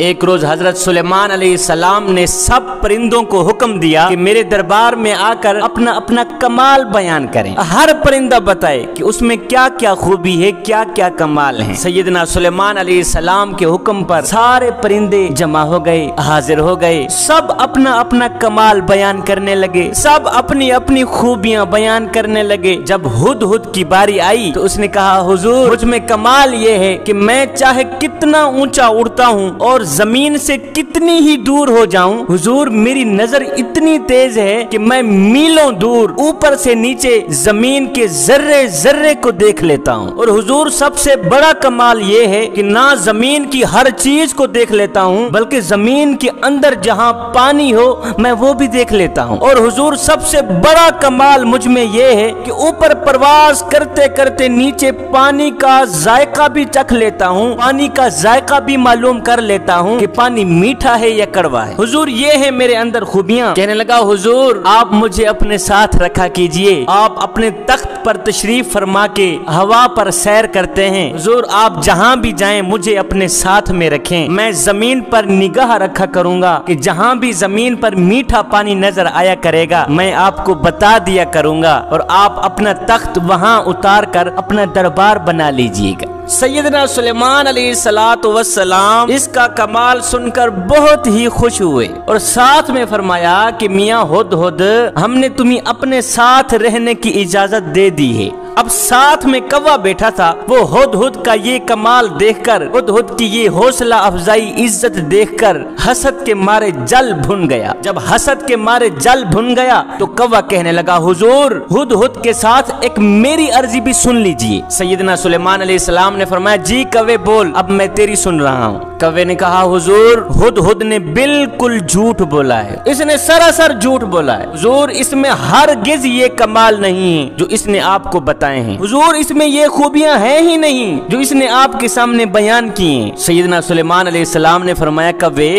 एक रोज हजरत सुलेमान अलैहिस्सलाम ने सब परिंदों को हुक्म दिया कि मेरे दरबार में आकर अपना अपना कमाल बयान करें। हर परिंदा बताए कि उसमें क्या क्या खूबी है, क्या क्या कमाल है। सैयदना सुलेमान अलैहिस्सलाम के हुक्म पर सारे परिंदे जमा हो गए, हाजिर हो गए। सब अपना अपना कमाल बयान करने लगे, सब अपनी अपनी खूबियां बयान करने लगे। जब हुदहुद की बारी आई तो उसने कहा, हुजूर मुझ में कमाल ये है कि मैं चाहे कितना ऊंचा उड़ता हूँ और जमीन से कितनी ही दूर हो जाऊं, हुजूर मेरी नजर इतनी तेज है कि मैं मीलों दूर ऊपर से नीचे जमीन के जर्रे जर्रे को देख लेता हूं। और हुजूर सबसे बड़ा कमाल ये है कि ना जमीन की हर चीज को देख लेता हूं, बल्कि जमीन के अंदर जहां पानी हो मैं वो भी देख लेता हूं। और हुजूर सबसे बड़ा कमाल मुझ में ये है कि ऊपर प्रवास करते करते नीचे पानी का जायका भी चख लेता हूं, पानी का जायका भी मालूम कर लेता हूँ कि पानी मीठा है या कड़वा है। हुजूर ये है मेरे अंदर खूबियाँ। कहने लगा, हुजूर आप मुझे अपने साथ रखा कीजिए। आप अपने तख्त पर तशरीफ फरमा के हवा पर सैर करते हैं। हुजूर आप जहाँ भी जाएं मुझे अपने साथ में रखें। मैं जमीन पर निगाह रखा करूंगा कि जहाँ भी जमीन पर मीठा पानी नजर आया करेगा मैं आपको बता दिया करूंगा और आप अपना तख्त वहाँ उतार कर अपना दरबार बना लीजिएगा। सैयदना सुलेमान अलैहिस्सलातु वस्सलाम इसका कमाल सुनकर बहुत ही खुश हुए और साथ में फरमाया कि मियाँ हुदहुद हमने तुम्हें अपने साथ रहने की इजाजत दे दी है। अब साथ में कौवा बैठा था, वो हुदहुद का ये कमाल देखकर, हुदहुद की ये हौसला अफजाई इज्जत देखकर हसद के मारे जल भुन गया। जब हसद के मारे जल भुन गया तो कौवा कहने लगा, हुजूर हुदहुद के साथ एक मेरी अर्जी भी सुन लीजिए। सैयदना सुलेमान अलैहिस्सलाम ने फरमाया, जी कौवे बोल, अब मैं तेरी सुन रहा हूँ। कौवे ने कहा, हुजूर हुदहुद ने बिल्कुल झूठ बोला है, इसने सरासर झूठ बोला है। हुजूर इसमें हरगिज़ ये कमाल नहीं है जो इसने आपको बताए हैं। हुजूर इसमें ये खूबियां हैं ही नहीं जो इसने आपके सामने बयान की हैं। सैयदना सुलेमान अलैहिस्सलाम ने फरमाया, कौवे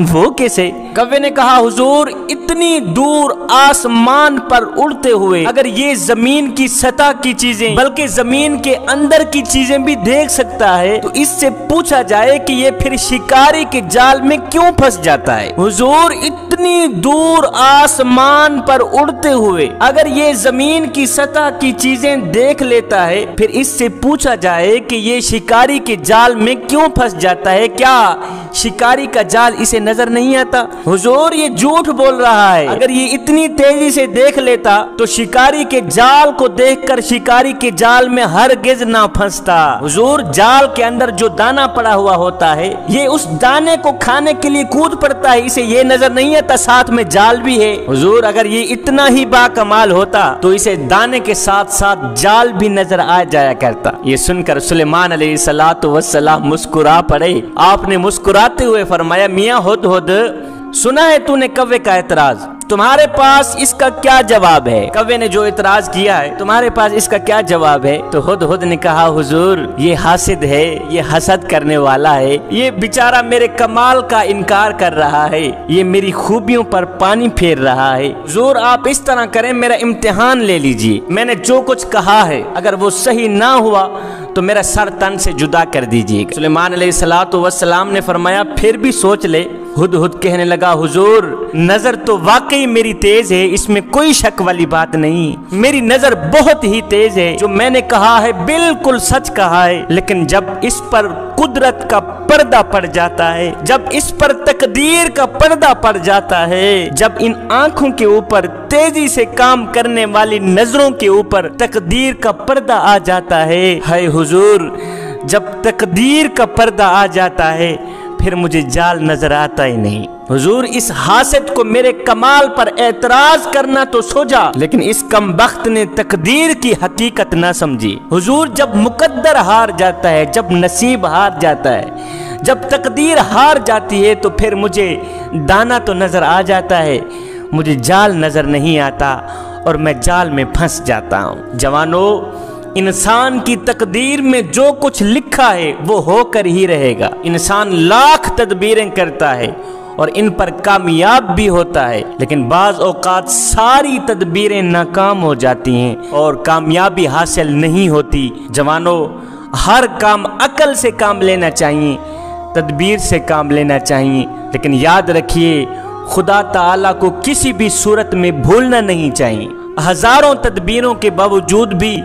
वो कैसे? कौवे ने कहा, हुजूर इतनी दूर आसमान पर उड़ते हुए अगर ये जमीन की सतह की चीजें बल्कि जमीन के अंदर की चीजें भी देख सकता है तो इससे पूछा जाए कि ये फिर शिकारी के जाल में क्यों फंस जाता है। हुजूर इतनी दूर आसमान पर उड़ते हुए अगर ये जमीन की सतह की चीजें देख लेता है फिर इससे पूछा जाए कि ये शिकारी के जाल में क्यों फंस जाता है, क्या शिकारी का जाल इसे नजर नहीं आता? हुजूर ये झूठ बोल रहा है। अगर ये इतनी तेजी से देख लेता तो शिकारी के जाल को देखकर शिकारी के जाल में हरगिज़ ना फंसता। हुजूर जाल के अंदर जो दाना पड़ा हुआ होता है ये उस दाने को खाने के लिए कूद पड़ता है, इसे ये नजर नहीं आता साथ में जाल भी है। हुजूर अगर ये इतना ही बाकमाल होता तो इसे दाने के साथ साथ जाल भी नजर आ जाया करता। ये सुनकर सुलेमान अलैहिस्सलातु वस्सलाम मुस्कुरा पड़े। आपने मुस्कुराते हुए फरमाया, मियाँ हुदहुद सुना है तूने कौवे का एतराज, तुम्हारे पास इसका क्या जवाब है? कौवे ने जो एतराज किया है तुम्हारे पास इसका क्या जवाब है? तो हुदहुद ने कहा, हुजूर ये हासिद है, ये हसद करने वाला है, ये बेचारा मेरे कमाल का इनकार कर रहा है, ये मेरी खूबियों पर पानी फेर रहा है। हुजूर आप इस तरह करें, मेरा इम्तिहान ले लीजिए, मैंने जो कुछ कहा है अगर वो सही ना हुआ तो मेरा सर तन से जुदा कर दीजिएगा। सुलेमान अलैहिस्सलातु वस्सलाम ने फरमाया, फिर भी सोच ले। हुदहुद कहने लगा, हुजूर नजर तो वाकई मेरी तेज है, इसमें कोई शक वाली बात नहीं, मेरी नजर बहुत ही तेज है, जो मैंने कहा है बिल्कुल सच कहा है। लेकिन जब इस पर कुदरत का पर्दा पड़ जाता है, जब इस पर तकदीर का पर्दा पड़ जाता है, जब इन आंखों के ऊपर तेजी से काम करने वाली नजरों के ऊपर तकदीर का पर्दा आ जाता है हुजूर जब तकदीर का पर्दा आ जाता है फिर मुझे जाल नजर आता ही नहीं। हुजूर इस हासिद को मेरे कमाल पर एतराज करना तो सोचा, लेकिन इस कमबख्त ने तकदीर की हकीकत ना समझी। हुजूर जब मुकद्दर हार जाता है, जब नसीब हार जाता है, जब तकदीर हार जाती है तो फिर मुझे दाना तो नजर आ जाता है, मुझे जाल नजर नहीं आता और मैं जाल में फंस जाता हूँ। जवानों इंसान की तकदीर में जो कुछ लिखा है वो होकर ही रहेगा। इंसान लाख तदबीरें करता है और इन पर कामयाब भी होता है, लेकिन बाज़ औक़ात सारी तदबीरें नाकाम हो जाती हैं और कामयाबी हासिल नहीं होती। जवानों हर काम अकल से काम लेना चाहिए तदबीर से काम लेना चाहिए। लेकिन याद रखिए, खुदा ताला को किसी भी सूरत में भूलना नहीं चाहिए। हजारों तदबीरों के बावजूद भी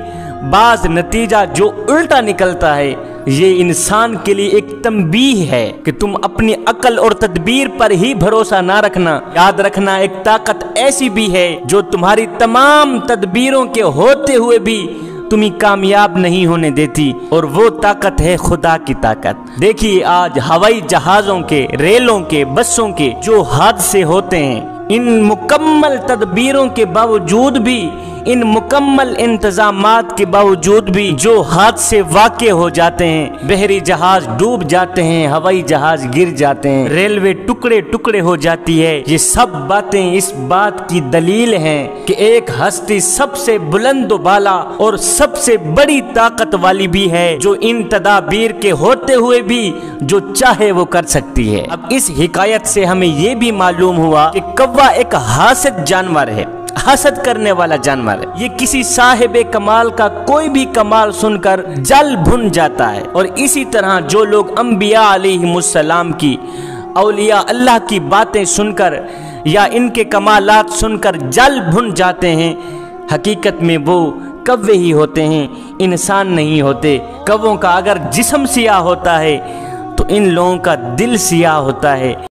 बाज नतीजा जो उल्टा निकलता है, ये इंसान के लिए एक तंबीह है कि तुम अपनी अकल और तदबीर पर ही भरोसा ना रखना। याद रखना, एक ताकत ऐसी भी है जो तुम्हारी तमाम तदबीरों के होते हुए भी तुम्हें कामयाब नहीं होने देती, और वो ताकत है खुदा की ताकत। देखिए, आज हवाई जहाजों के, रेलों के, बसों के जो हादसे होते हैं, इन मुकम्मल तदबीरों के बावजूद भी, इन मुकम्मल इंतजामात के बावजूद भी जो हादसे वाक़े हो जाते हैं, बहरी जहाज डूब जाते हैं, हवाई जहाज गिर जाते हैं, रेलवे टुकड़े टुकड़े हो जाती है, ये सब बातें इस बात की दलील हैं कि एक हस्ती सबसे बुलंद बाला और सबसे बड़ी ताकत वाली भी है, जो इन तदाबीर के होते हुए भी जो चाहे वो कर सकती है। अब इस हिकायत से हमें ये भी मालूम हुआ कि कौवा एक हासिद जानवर है, हसद करने वाला जानवर है। ये किसी साहिबे कमाल का कोई भी कमाल सुनकर जल भुन जाता है। और इसी तरह जो लोग अंबिया अलैहिमुस्सलाम की, औलिया अल्लाह की बातें सुनकर या इनके कमालात सुनकर जल भुन जाते हैं, हकीकत में वो कौवे ही होते हैं, इंसान नहीं होते। कौवों का अगर जिस्म सियाह होता है तो इन लोगों का दिल सियाह होता है।